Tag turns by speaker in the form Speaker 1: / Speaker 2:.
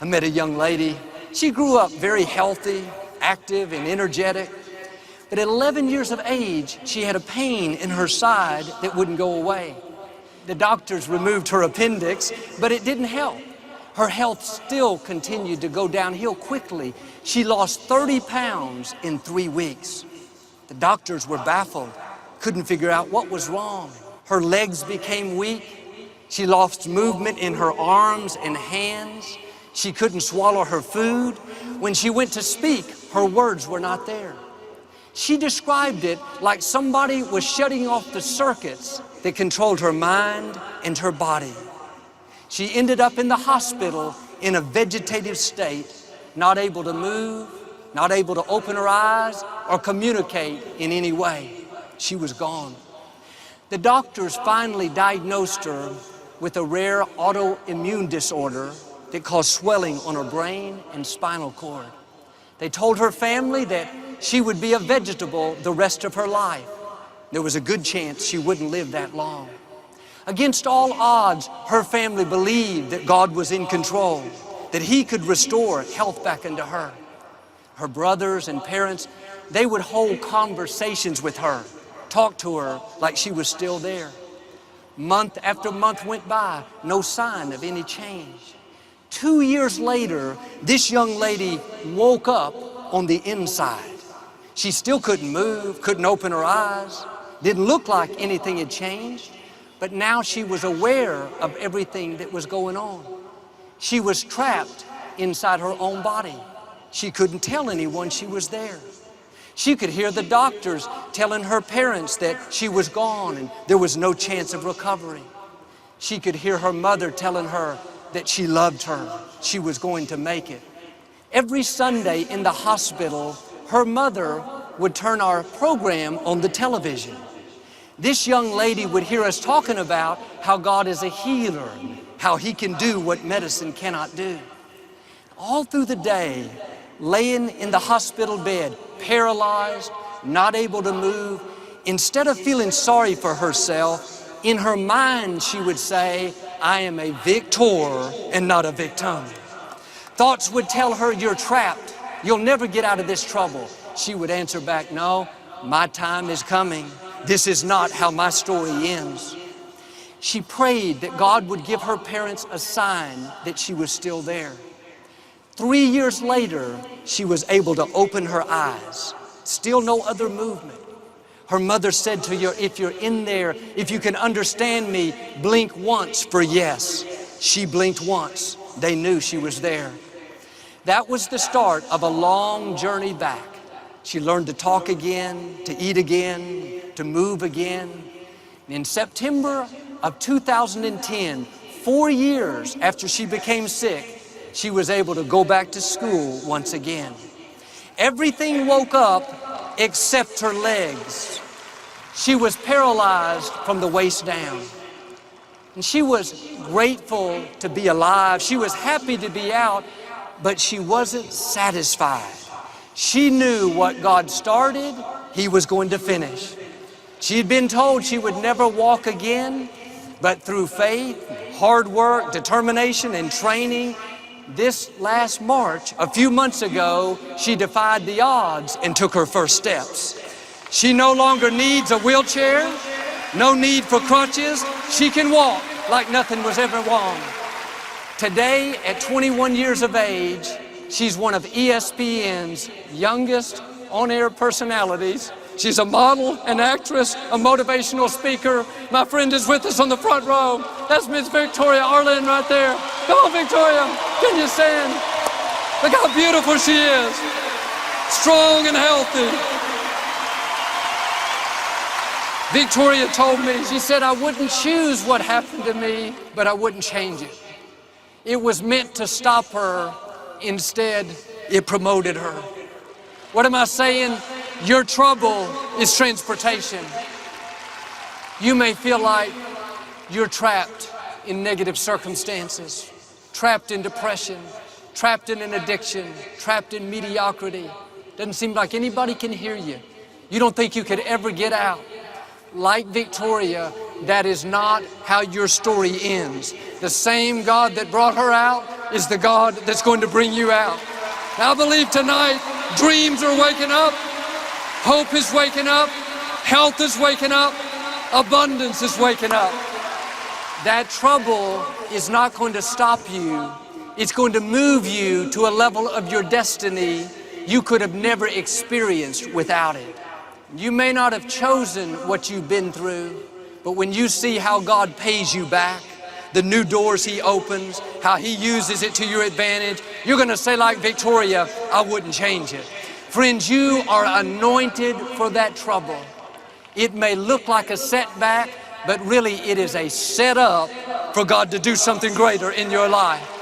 Speaker 1: I met a young lady. She grew up very healthy, active, and energetic. But at 11 years of age, she had a pain in her side that wouldn't go away. The doctors removed her appendix, but it didn't help. Her health still continued to go downhill quickly. She lost 30 pounds in 3 weeks. The doctors were baffled, couldn't figure out what was wrong. Her legs became weak. She lost movement in her arms and hands. She couldn't swallow her food. When she went to speak, her words were not there. She described it like somebody was shutting off the circuits that controlled her mind and her body. She ended up in the hospital in a vegetative state, not able to move, not able to open her eyes or communicate in any way. She was gone. The doctors finally diagnosed her with a rare autoimmune disorder that caused swelling on her brain and spinal cord. They told her family that she would be a vegetable the rest of her life. There was a good chance she wouldn't live that long. Against all odds, her family believed that God was in control, that He could restore health back into her. Her brothers and parents, they would hold conversations with her, talk to her like she was still there. Month after month went by, no sign of any change. 2 years later, this young lady woke up on the inside. She still couldn't move, couldn't open her eyes, didn't look like anything had changed, but now she was aware of everything that was going on. She was trapped inside her own body. She couldn't tell anyone she was there. She could hear the doctors telling her parents that she was gone and there was no chance of recovery. She could hear her mother telling her that she loved her, she was going to make it. Every Sunday in the hospital, her mother would turn our program on the television. This young lady would hear us talking about how God is a healer, how He can do what medicine cannot do. All through the day, laying in the hospital bed, paralyzed, not able to move, instead of feeling sorry for herself, in her mind she would say, I am a victor and not a victim. Thoughts would tell her, you're trapped, you'll never get out of this trouble. She would answer back, no, my time is coming. This is not how my story ends. She prayed that God would give her parents a sign that she was still there. 3 years later, she was able to open her eyes. Still no other movement. Her mother said to her, if you're in there, if you can understand me, blink once for yes. She blinked once. They knew she was there. That was the start of a long journey back. She learned to talk again, to eat again, to move again. And in September of 2010, 4 years after she became sick, she was able to go back to school once again. Everything woke up except her legs. She was paralyzed from the waist down. And she was grateful to be alive. She was happy to be out, but she wasn't satisfied. She knew what God started, He was going to finish. She had been told she would never walk again, but through faith, hard work, determination, and training, this last March, a few months ago, she defied the odds and took her first steps. She no longer needs a wheelchair, no need for crutches. She can walk like nothing was ever wrong. Today, at 21 years of age, she's one of ESPN's youngest on-air personalities. She's a model, an actress, a motivational speaker. My friend is with us on the front row. That's Miss Victoria Arlen right there. Come on, Victoria, can you stand? Look how beautiful she is. Strong and healthy. Victoria told me, she said, I wouldn't choose what happened to me, but I wouldn't change it. It was meant to stop her. Instead, it promoted her. What am I saying? Your trouble is transportation. You may feel like you're trapped in negative circumstances, trapped in depression, trapped in an addiction, trapped in mediocrity. Doesn't seem like anybody can hear you. You don't think you could ever get out. Like Victoria, that is not how your story ends. The same God that brought her out is the God that's going to bring you out. I believe tonight dreams are waking up, hope is waking up, health is waking up, abundance is waking up. That trouble is not going to stop you. It's going to move you to a level of your destiny you could have never experienced without it. You may not have chosen what you've been through, but when you see how God pays you back, the new doors He opens, how He uses it to your advantage, you're going to say like Victoria, I wouldn't change it. Friends, you are anointed for that trouble. It may look like a setback, but really it is a setup for God to do something greater in your life.